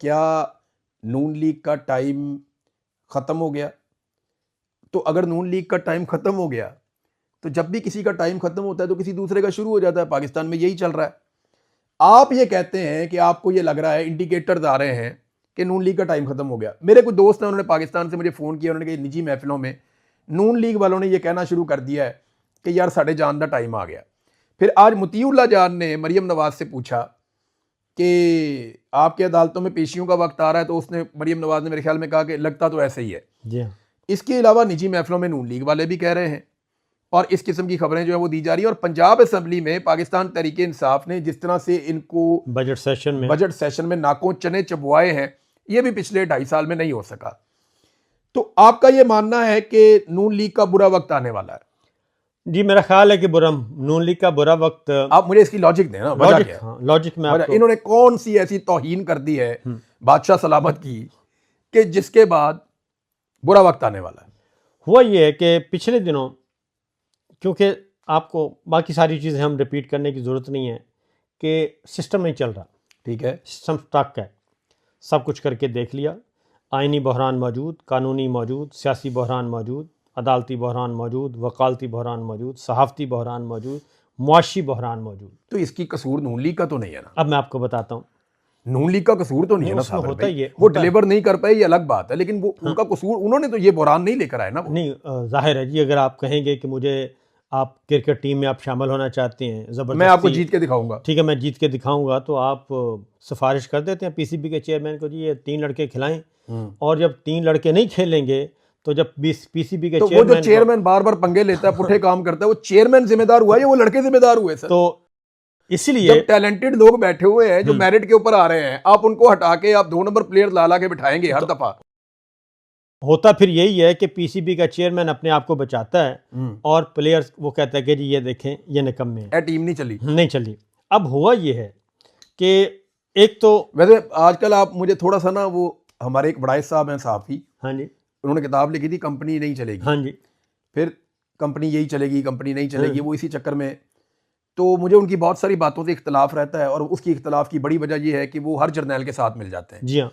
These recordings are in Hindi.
क्या नून लीग का टाइम ख़त्म हो गया? तो अगर नून लीग का टाइम ख़त्म हो गया तो जब भी किसी का टाइम ख़त्म होता है तो किसी दूसरे का शुरू हो जाता है। पाकिस्तान में यही चल रहा है। आप ये कहते हैं कि आपको ये लग रहा है, इंडिकेटर्स आ रहे हैं कि नून लीग का टाइम ख़त्म हो गया। मेरे कुछ दोस्त हैं, उन्होंने पाकिस्तान से मुझे फ़ोन किया, उन्होंने कहा निजी महफिलों में नून लीग वालों ने ये कहना शुरू कर दिया है कि यार साढ़े जान का टाइम आ गया। फिर आज मुतीउल्लाह जान ने मरियम नवाज़ से पूछा कि आपके अदालतों में पेशियों का वक्त आ रहा है, तो उसने मरियम नवाज़ ने मेरे ख्याल में कहा कि लगता तो ऐसे ही है। जी। इसके अलावा निजी महफिलों में नून लीग वाले भी कह रहे हैं और इस किस्म की खबरें जो है वो दी जा रही है। और पंजाब असम्बली में पाकिस्तान तहरीक इंसाफ ने जिस तरह से इनको बजट सेशन में नाकों चने चबवाए हैं, ये भी पिछले 2.5 साल में नहीं हो सका। तो आपका ये मानना है कि नून लीग का बुरा वक्त आने वाला है? जी, मेरा ख्याल है कि नून लीग का बुरा वक्त। आप मुझे इसकी लॉजिक दें ना, वजह क्या है? हाँ, लॉजिक में आपको, इन्होंने कौन सी ऐसी तौहीन कर दी है बादशाह सलामत की कि जिसके बाद बुरा वक्त आने वाला है? हुआ ये है कि पिछले दिनों, क्योंकि आपको बाकी सारी चीज़ें हम रिपीट करने की ज़रूरत नहीं है कि सिस्टम नहीं चल रहा, ठीक है, सिस्टम स्टक है, सब कुछ करके देख लिया। आइनी बहरान मौजूद, कानूनी मौजूद, सियासी बहरान मौजूद, अदालती बहरान मौजूद, वकालती बहरान मौजूद, सहाफ़ती बहरान मौजूद, मुआशी बहरान मौजूद। तो इसकी कसूर नून लीग का तो नहीं है ना? अब मैं आपको बताता हूँ, नून लीग का कसूर तो नहीं है ना उसमें होता ही है, वो डिलीवर नहीं कर पाए, ये अलग बात है, लेकिन वो उनका कसूर, उन्होंने तो ये बहरान नहीं लेकर आए ना। नहीं, जाहिर है जी, अगर आप कहेंगे कि मुझे आप क्रिकेट टीम में आप शामिल होना चाहते हैं, ज़बरदस्ती, मैं आपको जीत के दिखाऊंगा, ठीक है, मैं जीत के दिखाऊंगा, तो आप सिफारिश कर देते हैं पीसीबी के चेयरमैन को, जी ये 3 लड़के खिलाएं। और जब 3 लड़के नहीं खेलेंगे तो जब पीसीबी के वो जो चेयरमैन बार बार पंगे लेता है, पुठे काम करता है, वो चेयरमैन जिम्मेदार हुआ है या वो लड़के जिम्मेदार हुए? सर, तो इसलिए जब टैलेंटेड लोग बैठे हुए हैं जो मेरिट के ऊपर आ रहे हैं, आप उनको हटा के आप 2 नंबर प्लेयर ला के बिठाएंगे हर दफा। होता फिर यही है कि पीसीबी का चेयरमैन अपने आप को बचाता है और प्लेयर्स वो कहता है कि जी ये देखें ये निकम्मे हैं, टीम नहीं चली। अब हुआ ये है कि एक तो वैसे आजकल आप मुझे थोड़ा सा ना, वो हमारे एक बड़ाई साहब हैं सहाफ़ी, हाँ जी, उन्होंने किताब लिखी थी कंपनी नहीं चलेगी, हाँ जी, फिर कंपनी यही चलेगी, कंपनी नहीं चलेगी, वो इसी चक्कर में। तो मुझे उनकी बहुत सारी बातों से इख्तलाफ रहता है और उसकी इख्तलाफ की बड़ी वजह यह है कि वो हर जर्नैल के साथ मिल जाते हैं। जी हाँ।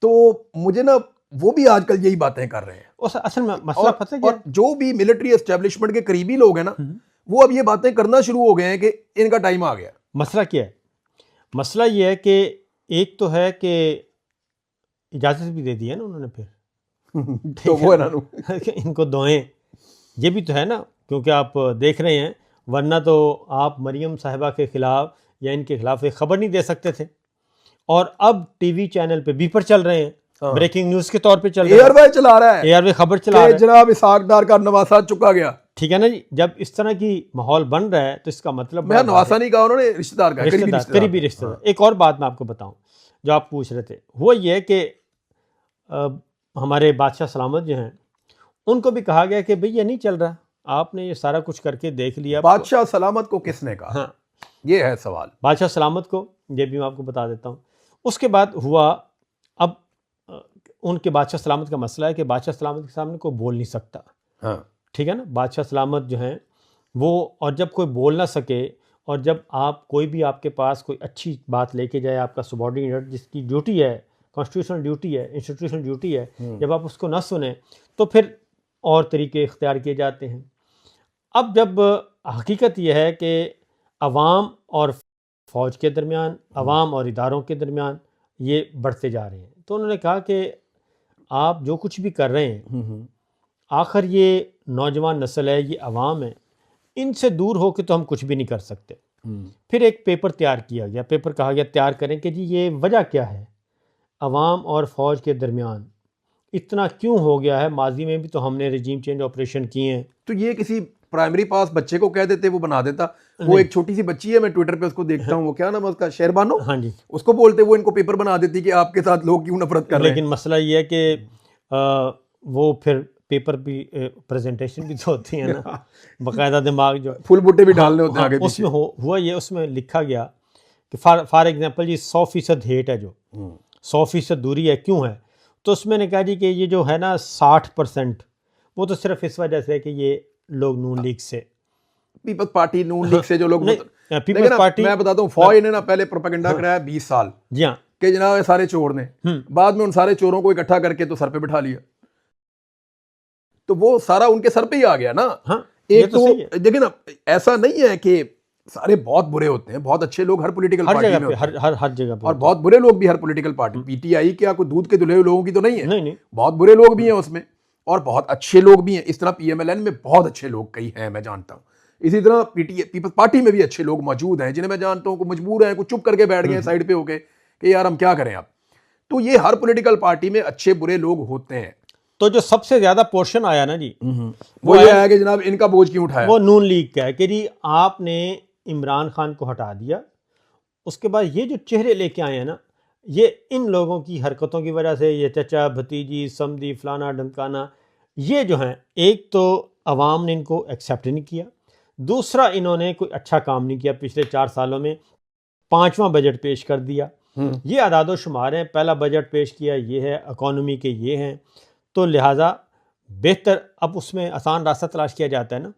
तो मुझे ना वो भी आजकल यही बातें कर रहे हैं। असल में मसला पता है क्या? और जो भी मिलिट्री एस्टेब्लिशमेंट के करीबी लोग हैं ना, वो अब ये बातें करना शुरू हो गए हैं कि इनका टाइम आ गया। मसला क्या है? मसला ये है कि एक तो है कि इजाज़त भी दे दी है ना उन्होंने फिर तो वो है ना इनको दोएं, ये भी तो है ना, क्योंकि आप देख रहे हैं, वरना तो आप मरियम साहिबा के ख़िलाफ़ या इनके खिलाफ एक ख़बर नहीं दे सकते थे, और अब टीवी चैनल पे बीपर चल रहे हैं, ब्रेकिंग न्यूज़ के तौर पे चल रहे हैं, एयरवे चला रहा है, एयरवे खबर चला रहा है, जनाब इसहाक डार का नवासा चुका गया। ठीक है ना जी। जब इस तरह की माहौल बन रहा है तो इसका मतलब, मैं नवासा नहीं कहा, उन्होंने रिश्तेदार कहा, करीबी रिश्तेदार। एक और बात मैं आपको बताऊं जो आप पूछ रहे थे, वो ये है कि हमारे बादशाह सलामत जो हैं उनको भी कहा गया कि भाई ये नहीं चल रहा, आपने ये सारा कुछ करके देख लिया। बादशाह सलामत को किसने कहा? हाँ, ये है सवाल। बादशाह सलामत को, ये भी मैं आपको बता देता हूँ। उसके बाद हुआ, अब उनके बादशाह सलामत का मसला है कि बादशाह सलामत के सामने कोई बोल नहीं सकता। हाँ, ठीक है ना, बादशाह सलामत जो हैं वो, और जब कोई बोल ना सके, और जब आप कोई भी आपके पास कोई अच्छी बात लेके जाए, आपका सबॉर्डिनेट जिसकी ड्यूटी है, कॉन्स्टिट्यूशनल ड्यूटी है, इंस्टीट्यूशनल ड्यूटी है, जब आप उसको ना सुने तो फिर और तरीके इख्तियार किए जाते हैं। अब जब हकीकत यह है कि अवाम और फ़ौज के दरमियान, अवाम और इदारों के दरमियान ये बढ़ते जा रहे हैं, तो उन्होंने कहा कि आप जो कुछ भी कर रहे हैं, आखिर ये नौजवान नस्ल है, ये अवाम है, इनसे दूर हो के तो हम कुछ भी नहीं कर सकते। फिर एक पेपर तैयार किया गया, पेपर कहा गया तैयार करें कि जी ये वजह क्या है, अवाम और फ़ौज के दरमियान इतना क्यों हो गया है, माजी में भी तो हमने रजीम चेंज ऑपरेशन किए हैं। तो ये किसी प्राइमरी पास बच्चे को कह देते, वो बना देता। वो एक छोटी सी बच्ची है, मैं ट्विटर पे उसको देखता हूँ, वो क्या नाम है उसका, शेरबानो, हाँ जी, उसको बोलते वो इनको पेपर बना देती कि आपके साथ लोग क्यों नफरत कर रहे हैं। लेकिन मसला ये है कि वो फिर पेपर भी प्रेजेंटेशन भी तो होती है ना, बाकायदा दिमाग जो फुल बुट्टे भी डालने होते हैं आगे पीछे। उसमें हुआ ये, उसमें लिखा गया कि फॉर एग्जांपल जी 100% हेट है, जो 100% दूरी है, क्यों है, तो उसमें ने कहा जी कि ये जो है ना 60%, वो तो सिर्फ इस वजह से कि ये लोग नून लीग से, पीपल्स पार्टी नून लीग से जो लोग, पीपल्स पार्टी, मैं बताता हूँ, फौज ने ना पहले प्रोपेगेंडा कराया 20 साल। जी हाँ, कि जनाब ये सारे चोर ने, बाद में उन सारे चोरों को इकट्ठा करके तो सर पे बिठा लिया, तो वो सारा उनके सर पे ही आ गया ना। हाँ, एक तो देखिए ना, ऐसा नहीं है कि सारे बहुत बुरे होते हैं, बहुत अच्छे लोग हर पॉलिटिकल पार्टी में होते हैं, हर जगह पे, और बहुत बुरे लोग भी हर पॉलिटिकल पार्टी, पीटीआई क्या कोई दूध के धुले हुए लोगों की तो नहीं है, नहीं, बहुत बुरे लोग भी हैं उसमें और बहुत अच्छे लोग भी हैं। इस तरह पीएमएलएन में बहुत अच्छे लोग कई हैं, मैं जानता हूं। इसी तरह पीपल्स पार्टी में भी अच्छे लोग मौजूद हैं जिन्हें मैं जानता हूं, कुछ मजबूर हैं, कुछ चुप करके बैठ गए साइड पे होके कि यार हम क्या करें अब। तो ये हर पॉलिटिकल पार्टी में अच्छे बुरे लोग होते हैं। तो जो सबसे ज्यादा पोर्शन आया ना जी, वो ये आया कि जनाब इनका बोझ क्यों उठाया, वो नून लीग का है कि जी आपने इमरान खान को हटा दिया, उसके बाद ये जो चेहरे लेके आए हैं ना, ये इन लोगों की हरकतों की वजह से, ये चचा भतीजी समधी फलाना ढमकाना, ये जो हैं, एक तो अवाम ने इनको एक्सेप्ट नहीं किया, दूसरा इन्होंने कोई अच्छा काम नहीं किया पिछले 4 सालों में। 5वां बजट पेश कर दिया, ये आदादो शुमार हैं, पहला बजट पेश किया ये है, इकॉनमी के ये हैं, तो लिहाजा बेहतर अब उसमें आसान रास्ता तलाश किया जाता है ना,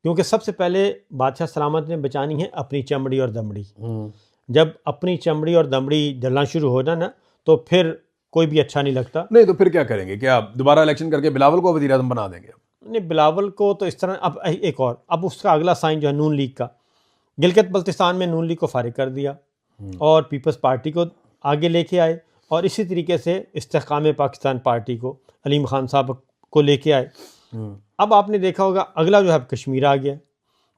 क्योंकि सबसे पहले बादशाह सलामत ने बचानी है अपनी चमड़ी और दमड़ी। जब अपनी चमड़ी और दमड़ी जलना शुरू हो जाए ना, तो फिर कोई भी अच्छा नहीं लगता। नहीं तो फिर क्या करेंगे, क्या दोबारा इलेक्शन करके बिलावल को वज़ीर आज़म बना देंगे? नहीं, बिलावल को तो इस तरह, अब एक और, अब उसका अगला साइन जो है नून लीग का, गिलगित बल्तिस्तान में नून लीग को फारिग कर दिया और पीपल्स पार्टी को आगे लेके आए, और इसी तरीके से इस्तेहकाम पाकिस्तान पार्टी को अलीम खान साहब को लेके आए। अब आपने देखा होगा अगला जो है कश्मीर आ गया,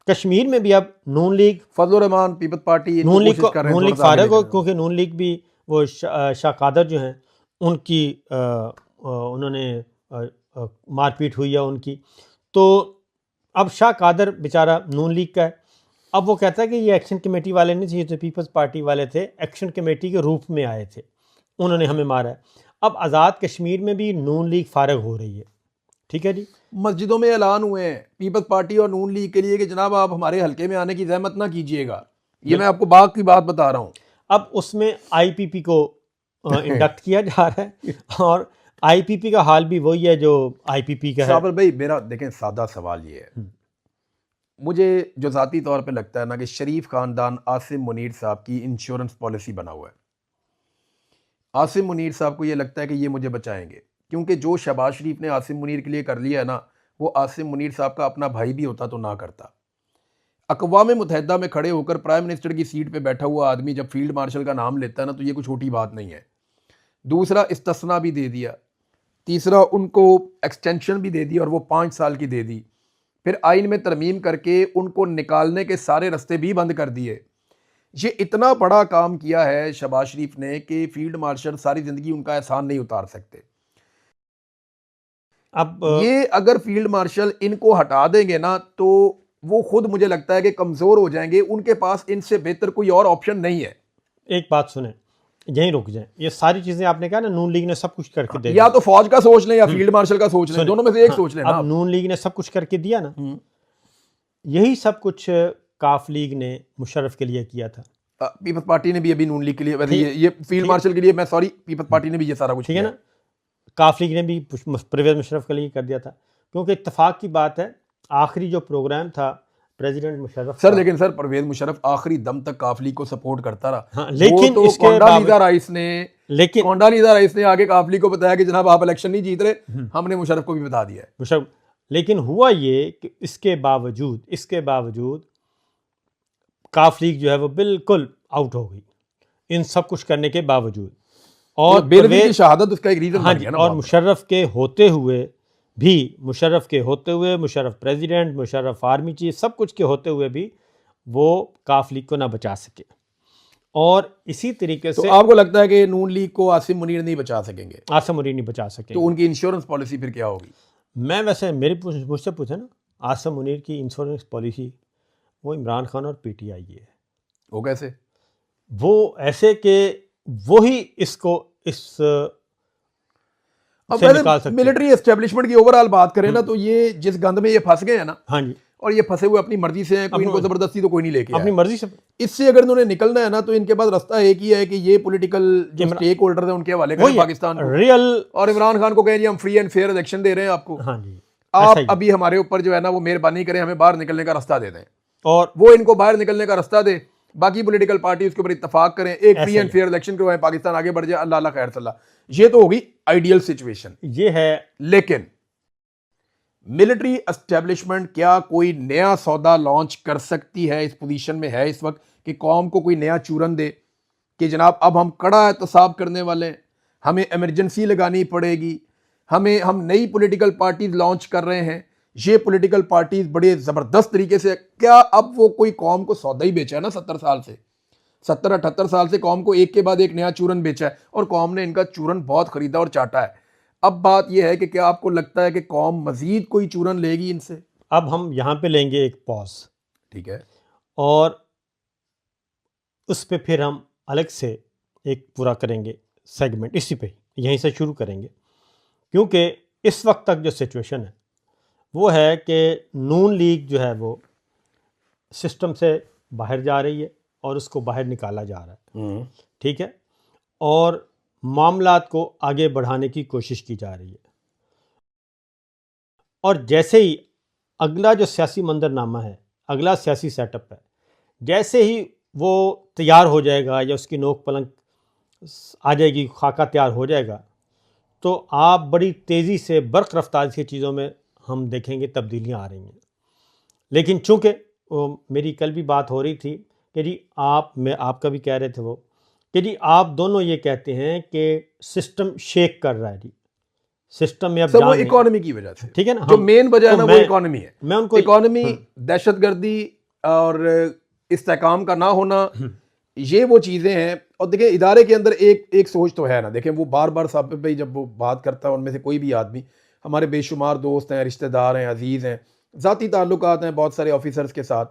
कश्मीर में भी अब नून लीग फजल रहमान पीपल्स पार्टी नून लीग फारिग हो, क्योंकि नून लीग भी वो शाह कादर जो हैं उनकी उन्होंने मारपीट हुई है उनकी, तो अब शाह कादर बेचारा नून लीग का है। अब वो कहता है कि ये एक्शन कमेटी वाले नहीं थे, ये तो पीपल्स पार्टी वाले थे, एक्शन कमेटी के रूप में आए थे, उन्होंने हमें मारा है। अब आज़ाद कश्मीर में भी नून लीग फारिग हो रही है, ठीक है जी। मस्जिदों में ऐलान हुए हैं पीपल्स पार्टी और नून लीग के लिए कि जनाब आप हमारे हल्के में आने की जहमत ना कीजिएगा, ये मैं आपको बात की बात बता रहा हूँ। अब उसमें आईपीपी को इंडक्ट किया जा रहा है, और आईपीपी का हाल भी वही है जो आईपीपी का है। साबर भाई मेरा देखें सादा सवाल ये है, मुझे जो ज़ाती तौर पे लगता है ना कि शरीफ ख़ानदान आसिम मुनीर साहब की इंश्योरेंस पॉलिसी बना हुआ है। आसिम मुनीर साहब को ये लगता है कि ये मुझे बचाएंगे, क्योंकि जो शहबाज शरीफ ने आसिम मुनीर के लिए कर लिया है ना, वो आसिम मुनीर साहब का अपना भाई भी होता तो ना करता। अक़वाम मुत्तहिदा में खड़े होकर प्राइम मिनिस्टर की सीट पे बैठा हुआ आदमी जब फील्ड मार्शल का नाम लेता है ना, तो ये कोई छोटी बात नहीं है। दूसरा, इस्तिस्ना भी दे दिया। तीसरा, उनको एक्सटेंशन भी दे दी और वो 5 साल की दे दी। फिर आइन में तरमीम करके उनको निकालने के सारे रास्ते भी बंद कर दिए। ये इतना बड़ा काम किया है शहबाज शरीफ ने कि फील्ड मार्शल सारी ज़िंदगी उनका एहसान नहीं उतार सकते। अब ये अगर फील्ड मार्शल इनको हटा देंगे ना, तो वो खुद मुझे लगता है कि कमज़ोर हो जाएंगे, उनके पास इनसे बेहतर कोई और ऑप्शन नहीं है। एक बात सुने, यहीं रुक जाएं, ये सारी चीज़ें आपने कहा ना, नून लीग ने सब कुछ करके दे या तो फौज का सोच लें या फील्ड मार्शल का सोच लें, दोनों में से एक सोच लें ना। अब नून लीग ने सब कुछ करके दिया ना, यही सब कुछ काफ लीग ने मुशर्रफ के लिए किया था। पीपल्स पार्टी ने भी अभी नून लीग के लिए, ये फील्ड मार्शल के लिए, मैं सॉरी, पीपल्स पार्टी ने भी ये सारा कुछ ठीक है ना, काफ लीग ने भी परवेज़ मुशर्रफ के लिए कर दिया था, क्योंकि इत्तेफाक की बात है आखिरी जो प्रोग्राम था प्रेसिडेंट मुशर्रफ सर, लेकिन सर परवेज मुशर्रफ आखिरी दम तक काफ लीग को सपोर्ट करता रहा। हाँ, लेकिन तो इसके कोंडालीदा राइस ने आगे काफ लीग को बताया कि जनाब आप इलेक्शन नहीं जीत रहे, हमने मुशर्रफ को भी बता दिया है। मुशर्रफ, लेकिन हुआ ये कि इसके बावजूद काफ लीग जो है वो बिल्कुल आउट हो गई, इन सब कुछ करने के बावजूद। और बेनज़ीर की शहादत उसका एक रीज़न बन गया ना। और मुशर्रफ के होते हुए Musharraf president, Musharraf army chief, सब कुछ के होते हुए भी वो काफ लीग को ना बचा सके। और इसी तरीके से तो आपको लगता है कि नून लीग को आसिम मुनीर नहीं बचा सकेंगे? आसिम मुनीर नहीं बचा सकेंगे। तो उनकी इंश्योरेंस पॉलिसी फिर क्या होगी? मैं वैसे मुझसे पूछे ना, आसिम मुनीर की इंश्योरेंस पॉलिसी वो इमरान खान और पीटीआई है। वो कैसे? वो ऐसे कि वो ही इसको इस मिलिट्री एस्टेब्लिशमेंट की ओवरऑल बात करें ना, तो ये जिस गंद में ये फंस गए हैं ना, हाँ जी, और ये फंसे हुए अपनी मर्जी से हैं, कोई इनको जबरदस्ती तो कोई नहीं लेके अपनी मर्जी से। इससे अगर इन्होंने निकलना है ना, तो इनके पास रास्ता एक ही है कि ये पॉलिटिकल जो स्टेक होल्डर है उनके हवाले करें पाकिस्तान को रियल, और इमरान खान को कहें हम free and fair election they रहे हैं आपको। हाँ जी, आप अभी हमारे ऊपर जो है ना वो मेहरबानी करें, हमें बाहर निकलने का रास्ता दे दें, और वो इनको बाहर निकलने का रास्ता दे। बाकी पॉलिटिकल पार्टी उसके ऊपर इत्तेफाक करें, एक फ्री एंड फेयर इलेक्शन करवाएं, पाकिस्तान आगे बढ़ जाए, अल्लाह अल्लाह खैर सल्ला। ये तो होगी आइडियल सिचुएशन, ये है। लेकिन मिलिट्री एस्टेब्लिशमेंट क्या कोई नया सौदा लॉन्च कर सकती है? इस पोजीशन में है इस वक्त कि कौम को कोई नया चूरन दे कि जनाब अब हम कड़ा एहतसाब करने वाले हैं, हमें इमरजेंसी लगानी पड़ेगी, हम नई पॉलिटिकल पार्टीज लॉन्च कर रहे हैं, ये पॉलिटिकल पार्टीज बड़े ज़बरदस्त तरीके से, क्या अब वो कोई कौम को सौदा ही बेचा है ना 70 साल से, 70-78 साल से कौम को एक के बाद एक नया चूरन बेचा है और कौम ने इनका चूरन बहुत खरीदा और चाटा है। अब बात यह है कि क्या आपको लगता है कि कौम मजीद कोई चूरन लेगी इनसे? अब हम यहाँ पे लेंगे एक पॉज, ठीक है, और उस पे फिर हम अलग से एक पूरा करेंगे सेगमेंट, इसी पे यहीं से शुरू करेंगे, क्योंकि इस वक्त तक जो सिचुएशन है वो है कि नून लीग जो है वो सिस्टम से बाहर जा रही है और उसको बाहर निकाला जा रहा है, ठीक है, और मामलात को आगे बढ़ाने की कोशिश की जा रही है। और जैसे ही अगला जो सियासी मंजरनामा है, अगला सियासी सेटअप है, जैसे ही वो तैयार हो जाएगा या उसकी नोक पलंग आ जाएगी, खाका तैयार हो जाएगा, तो आप बड़ी तेज़ी से बर्क़ रफ्तार से चीज़ों में हम देखेंगे तब्दीलियां आ रही हैं। लेकिन चूँकि मेरी कल भी बात हो रही थी कि जी आपका भी कह रहे थे वो कि जी आप दोनों ये कहते हैं कि सिस्टम शेक कर रहा है, जी सिस्टम में अब सब वो इकोनॉमी की वजह से, ठीक है ना, जो मेन वजह है ना वो इकोनॉमी है। मैं उनको इकोनॉमी, दहशतगर्दी और इस्तेहकाम का ना होना, ये वो चीज़ें हैं। और देखिए इदारे के अंदर एक सोच तो है ना, देखें वो बार बार साबिर भाई जब वो बात करता है, उनमें से कोई भी आदमी, हमारे बेशुमार दोस्त हैं, रिश्तेदार हैं, अजीज़ हैं, ज़ाती ताल्लुकात हैं बहुत सारे ऑफिसर्स के साथ,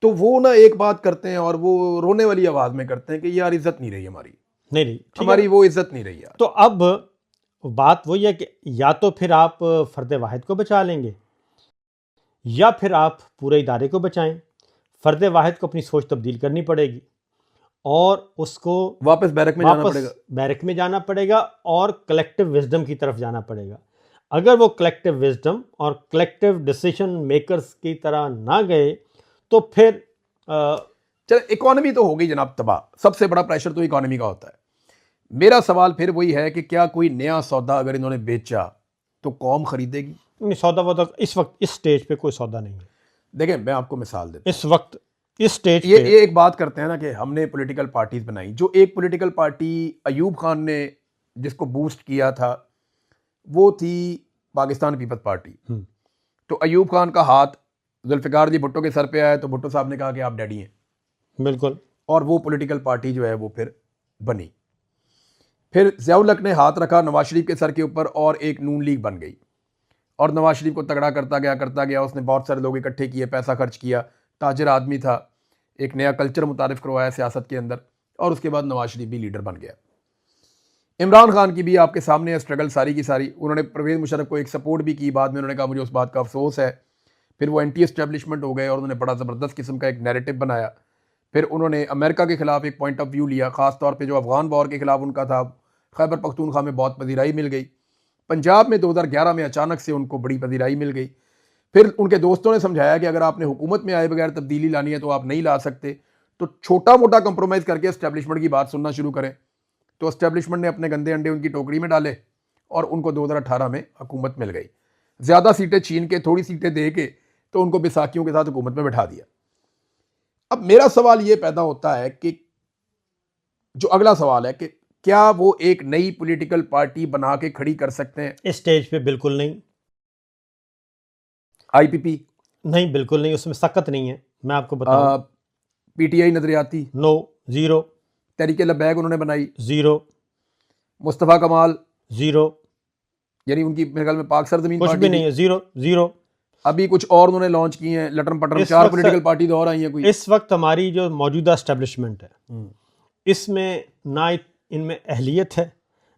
तो वो ना एक बात करते हैं और वो रोने वाली आवाज़ में करते हैं कि यार इज़्ज़त नहीं रही हमारी, नहीं हमारी वो इज़्ज़त नहीं रही यार। तो अब बात वही है कि या तो फिर आप फ़र्द वाहिद को बचा लेंगे या फिर आप पूरे इदारे को बचाएं। फ़र्द वाहिद को अपनी सोच तब्दील करनी पड़ेगी और उसको वापस बैरक में जाना पड़ेगा और कलेक्टिव विजडम की तरफ जाना पड़ेगा। अगर वो कलेक्टिव विजडम और कलेक्टिव डिसीजन मेकर्स की तरह ना गए तो फिर चलो इकोनॉमी तो हो गई जनाब तबाह, सबसे बड़ा प्रेशर तो इकोनॉमी का होता है। मेरा सवाल फिर वही है कि क्या कोई नया सौदा अगर इन्होंने बेचा तो कौम खरीदेगी? नहीं, सौदा वो तो इस वक्त इस स्टेज पे कोई सौदा नहीं है। देखें मैं आपको मिसाल देता हूं, इस वक्त इस स्टेज ये एक बात करते हैं ना कि हमने पॉलिटिकल पार्टीज बनाई, जो एक पॉलिटिकल पार्टी अयूब खान ने जिसको बूस्ट किया था वो थी पाकिस्तान पीपल्स पार्टी। तो अयूब खान का हाथ जुल्फ़िकार जी भुट्टो के सर पे आया तो भुट्टो साहब ने कहा कि आप डैडी हैं, बिल्कुल, और वो पॉलिटिकल पार्टी जो है वो फिर बनी। फिर ज़ियाउल हक ने हाथ रखा नवाज शरीफ के सर के ऊपर और एक नून लीग बन गई और नवाज शरीफ को तगड़ा करता गया, उसने बहुत सारे लोग इकट्ठे किए, पैसा खर्च किया, ताजिर आदमी था, एक नया कल्चर मुतारिफ करवाया सियासत के अंदर, और उसके बाद नवाज शरीफ भी लीडर बन गया। इमरान खान की भी आपके सामने स्ट्रगल सारी की सारी, उन्होंने परवेज़ मुशर्रफ को एक सपोर्ट भी की, बाद में उन्होंने कहा मुझे उस बात का अफसोस है। फिर वो एंटी एस्टेब्लिशमेंट हो गए और उन्होंने बड़ा ज़बरदस्त किस्म का एक नैरेटिव बनाया। फिर उन्होंने अमेरिका के ख़िलाफ़ एक पॉइंट ऑफ व्यू लिया, ख़ास तौर पे जो अफ़गान वॉर के ख़िलाफ़ उनका था। खैबर पख्तूनख्वा में बहुत पजीराई मिल गई, पंजाब में 2011 में अचानक से उनको बड़ी पजीराई मिल गई। फिर उनके दोस्तों ने समझाया कि अगर आपने हुकूमत में आए बगैर तब्दीली लानी है तो आप नहीं ला सकते, तो छोटा मोटा कंप्रोमाइज़ करके एस्टेब्लिशमेंट की बात सुनना शुरू करें। तो एस्टेब्लिशमेंट ने अपने गंदे अंडे उनकी टोकरी में डाले और उनको 2018 में हुकूमत मिल गई। ज़्यादा सीटें छीन के, थोड़ी सीटें दे के, तो उनको बैसाखियों के साथ हुकूमत में बैठा दिया। अब मेरा सवाल ये पैदा होता है कि जो अगला सवाल है कि क्या वो एक नई पॉलिटिकल पार्टी बना के खड़ी कर सकते हैं? इस स्टेज पे बिल्कुल नहीं। आईपीपी नहीं, बिल्कुल नहीं, उसमें सख्त नहीं है। मैं आपको बताऊं, पीटीआई नजरियाती नो, जीरो। तहरीके लब्बैक उन्होंने बनाई, जीरो। मुस्तफ़ा कमाल, जीरो। यानी उनकी मेरे ख्याल में पाक सरजमीन कुछ भी नहीं है, जीरो जीरो। अभी कुछ और उन्होंने लॉन्च किए हैं, लटरम पटरम 4 पॉलिटिकल पार्टी और आई हैं कोई। इस वक्त हमारी जो मौजूदा एस्टेब्लिशमेंट है इसमें ना इनमें अहलियत है,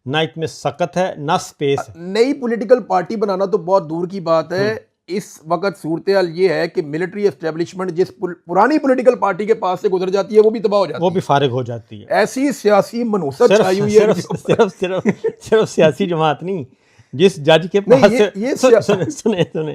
ना इसमें सकत है, ना स्पेस है। नई पॉलिटिकल पार्टी बनाना तो बहुत दूर की बात है। इस वक्त सूरत हाल ये है कि मिलिट्री एस्टेब्लिशमेंट जिस पुरानी पॉलिटिकल पार्टी के पास से गुजर जाती है वो भी तबाह हो जाती है, वो भी फारिग हो जाती है। ऐसी सियासी मनूसत छाई हुई है। सिर्फ सियासी जमात नहीं, जिस जज के पास से सुने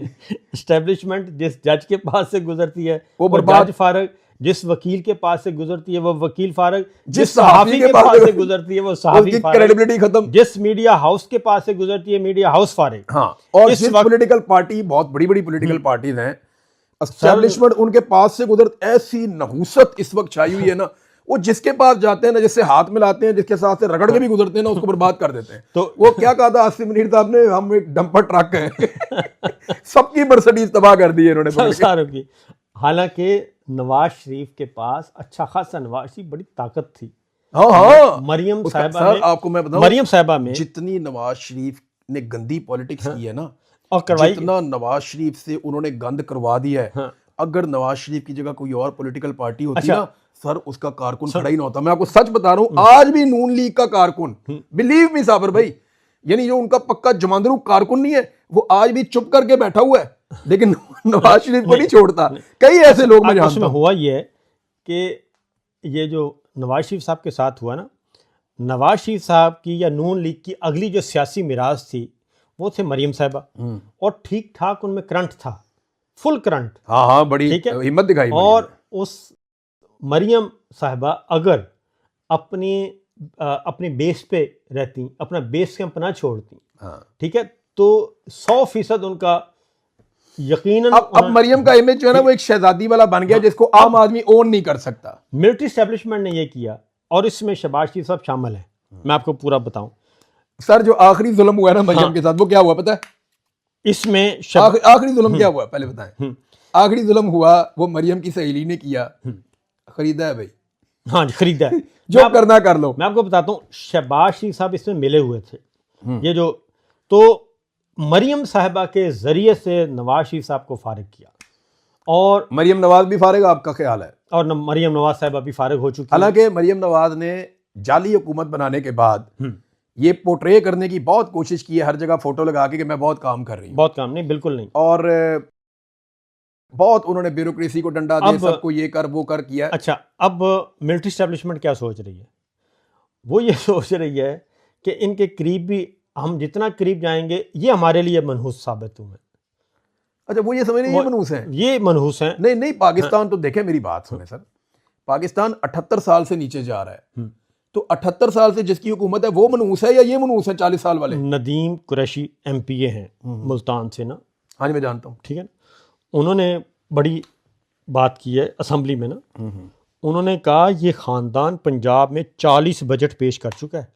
एस्टेब्लिशमेंट जिस जज के पास से गुजरती है वो बर्बाद फारिग, जिस वकील के पास से गुजरती है वो वकील फारग, जिस सहाफी के पास से गुजरती है वो सहाफी उसकी फारग, क्रेडिबिलिटी खत्म। जिस मीडिया हाउस के पास से गुजरती है मीडिया हाउस फारग। हाँ, और इस जिस वक्त पॉलिटिकल पार्टी, बहुत बड़ी बड़ी पॉलिटिकल पार्टीज हैं, एस्टेब्लिशमेंट उनके पास से गुजर, ऐसी नहुसत इस वक्त छाई हुई है ना, वो जिसके पास जाते हैं ना, जिससे हाथ मिलाते हैं, जिसके साथ से रगड़ के भी गुजरते हैं ना, उसको बर्बाद कर देते हैं। तो वो क्या कहा था आसिफ मुनीर साहब ने, हम एक डंपर ट्रक हैं। सबकी मर्सिडीज तबाह कर दी है इन्होंने पकड़ के। सारों की। हालांकि नवाज शरीफ के पास अच्छा खासा, नवाज शरीफ बड़ी ताकत थी। हाँ हाँ, मरियम उसका साहिबा सर में, आपको मैं बताऊं, मरियम साहिबा में जितनी नवाज शरीफ ने गंदी पॉलिटिक्स की है ना, और करवाई, जितना नवाज शरीफ से उन्होंने गंद करवा दिया है, हाँ। अगर नवाज शरीफ की जगह कोई और पॉलिटिकल पार्टी होती अच्छा। ना सर, उसका कारकुन खड़ा ही ना होता। मैं आपको सच बता रहा हूं, आज भी नून लीग का कारकुन, बिलीव मी साबर भाई, यानी जो उनका पक्का जमांदरू कारकुन नहीं है, वो आज भी चुप करके बैठा हुआ है, लेकिन नवाज शरीफ को नहीं छोड़ता। कई ऐसे लोग मैं जानता उसमें हूं। हुआ ये है कि ये जो नवाज शरीफ साहब के साथ हुआ ना, नवाज शरीफ साहब की या नून लीग की अगली जो सियासी मिराज थी वो थे मरियम साहिबा, और ठीक ठाक उनमें करंट था, फुल करंट। हाँ हाँ, बड़ी ठीक है, हिम्मत दिखाई। और उस मरियम साहिबा अगर अपने बेस पे रहती, अपना बेस कैंप ना छोड़ती, हाँ। ठीक है, तो 100% उनका यकीनन। अब मरियम का इमेज जो है ना, वो एक शहजादी वाला बन गया, जिसको आम आदमी ओन नहीं कर सकता। मिलिट्री एस्टेब्लिशमेंट ने ये किया, और इसमें शहबाज शरीफ साहब शामिल हैं। मैं आपको पूरा बताऊं सर, जो आखिरी जुल्म हुआ है ना मरियम के साथ, वो क्या हुआ पता है? इसमें आखिरी जुल्म क्या हुआ पहले बताएं। आखिरी जुल्म हुआ वो मरियम की सहेली ने किया, खरीदा है भाई। हाँ जी, खरीदा है। जो करना कर लो। मैं आपको बताता हूँ, शहबाज शरीफ साहब इसमें मिले हुए थे। ये जो, तो मरियम साहिबा के जरिए से नवाज शरीफ साहब को फारिग किया, और मरियम नवाज भी फारिग, आपका ख्याल है? और मरियम नवाज साहिबा भी फारिग हो चुकी है। हालांकि मरियम नवाज ने जाली हुकूमत बनाने के बाद ये पोर्ट्रे करने की बहुत कोशिश की है, हर जगह फोटो लगा के कि मैं बहुत काम कर रही हूँ। बहुत काम नहीं, बिल्कुल नहीं। और बहुत उन्होंने ब्यूरोक्रेसी को डंडा दे, सबको ये कर वो कर किया। अच्छा, अब मिलिट्री एस्टेब्लिशमेंट क्या सोच रही है? वो ये सोच रही है कि इनके करीब भी, हम जितना करीब जाएंगे ये हमारे लिए मनहूस साबित हुए। अच्छा, वो ये समझ रहे हैं ये मनहूस हैं? ये मनहूस हैं। नहीं नहीं, पाकिस्तान तो देखें, मेरी बात सुने सर, पाकिस्तान 78 साल से नीचे जा रहा है, तो 78 साल से जिसकी हुकूमत है वो मनहूस है या ये मनहूस है 40 साल वाले? नदीम कुरैशी MPA हैं मुल्तान से ना। हाँ जी, मैं जानता हूँ। ठीक है, उन्होंने बड़ी बात की है असेंबली में ना। उन्होंने कहा ये खानदान पंजाब में 40 बजट पेश कर चुका है।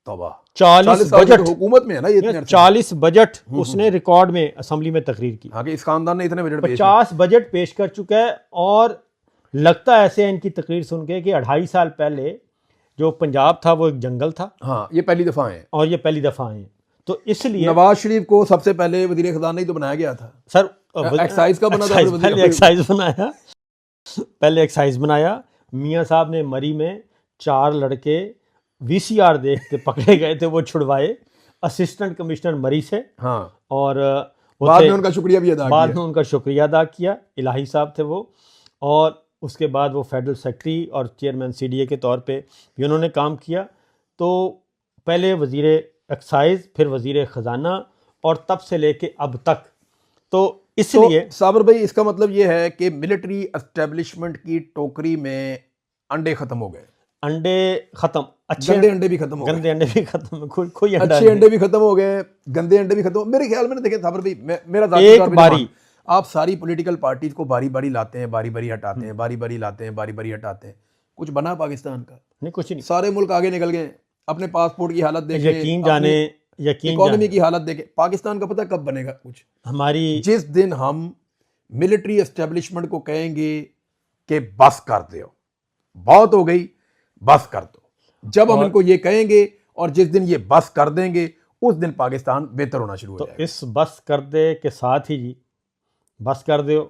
तौबा, 40 बजट हुकूमत में है ना ये, 40 बजट उसने रिकॉर्ड में असेंबली में तकरीर की। हाँ, कि इस खानदान ने इतने बजट 50 बजट पेश कर चुका है। और लगता है ऐसे इनकी तकरीर सुन के कि 2.5 साल पहले जो पंजाब था वो एक जंगल था। हाँ, ये पहली दफा है, और ये पहली दफा है, तो इसलिए नवाज शरीफ को सबसे पहले वजीर खजाना ही तो बनाया गया था सर। एक्साइज का बना था, पहले एक्साइज बनाया, पहले एक्साइज बनाया। मियाँ साहब ने मरी में 4 लड़के VCR देख के पकड़े गए थे, वो छुड़वाए असिस्टेंट कमिश्नर मरी से। हाँ, और बाद में उनका शुक्रिया भी अदा किया। बाद में उनका शुक्रिया अदा किया, इलाही साहब थे वो। और उसके बाद वो फेडरल सेक्रेटरी और चेयरमैन CDA के तौर पे भी उन्होंने काम किया। तो पहले वजीर एक्साइज, फिर वजीर ख़जाना, और तब से लेके अब तक। तो इसलिए तो साबर भाई, इसका मतलब ये है कि मिलिट्री एस्टेब्लिशमेंट की टोकरी में अंडे खत्म हो गए। अंडे खत्म, अच्छे गंदे अंडे भी खत्म हो गए। गंदे अंडे भी खत्म, कोई अंडा अच्छे अंडे भी खत्म हो गए, गंदे अंडे भी खत्म। मेरे ख्याल में देखें साबर भाई, मेरा ज़ाती एक तौर पे बारी आप सारी पॉलिटिकल पार्टीज को बारी बारी लाते हैं, बारी बारी हटाते हैं, बारी बारी लाते हैं, बारी बारी हटाते हैं, कुछ बना पाकिस्तान का नहीं, कुछ नहीं। सारे मुल्क आगे निकल गए, अपने पासपोर्ट की हालत देखें, यकीन जाने, इकोनॉमी की हालत देखें। पाकिस्तान का पता कब बनेगा कुछ? हमारी जिस दिन हम मिलिट्री एस्टेब्लिशमेंट को कहेंगे कि बस कर दो, बहुत हो गई, बस कर दो। जब हम इनको ये कहेंगे और जिस दिन ये बस कर देंगे, उस दिन पाकिस्तान बेहतर होना शुरू हो जाएगा। तो इस बस कर दे के साथ ही जी, बस कर दो